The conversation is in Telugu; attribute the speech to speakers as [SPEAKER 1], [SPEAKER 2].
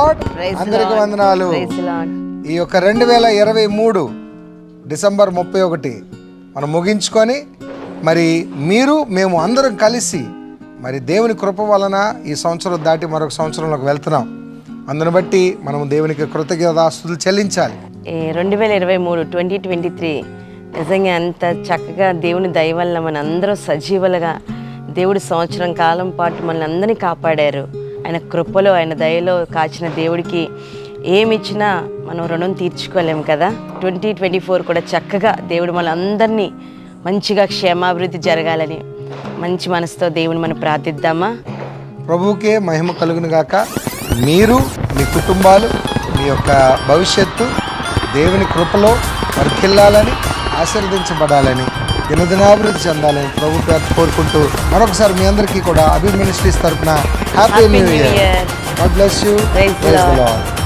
[SPEAKER 1] లార్డ్. అందరికి వందనాలు. ఈ యొక్క 2023 డిసెంబర్ 31 మనం ముగించుకొని మరి మేము అందరం కలిసి మరి దేవుని కృప వలన ఈ సంవత్సరం దాటి మరొక సంవత్సరంలోకి వెళ్తున్నాం. అందుని బట్టి మనం దేవునికి కృతజ్ఞతాస్తుతులు చెల్లించాలి.
[SPEAKER 2] 2023 నిజంగా అంత చక్కగా దేవుని దయ వల్ల మన అందరూ సజీవులుగా దేవుడి సంవత్సరం కాలం పాటు మనల్ని అందరినీ కాపాడారు. ఆయన కృపలో ఆయన దయలో కాచిన దేవుడికి ఏమిచ్చినా మనం రుణం తీర్చుకోలేము కదా. 2024 కూడా చక్కగా దేవుడు మన అందరినీ మంచిగా క్షేమాభివృద్ధి జరగాలని మంచి మనసుతో దేవుని మనం ప్రార్థిద్దామా.
[SPEAKER 1] ప్రభువుకే మహిమ కలుగును గాక. మీరు మీ కుటుంబాలు మీ యొక్క భవిష్యత్తు దేవుని కృపలో వర్ధిల్లాలని ఆశీర్వదించబడాలని దినదినాభివృద్ధి చెందాలని ప్రభు కోరుకుంటూ మరొకసారి మీ అందరికీ కూడా అభి మినిస్ట్రీస్ తరఫున happy new year. God bless you. Praise the lord.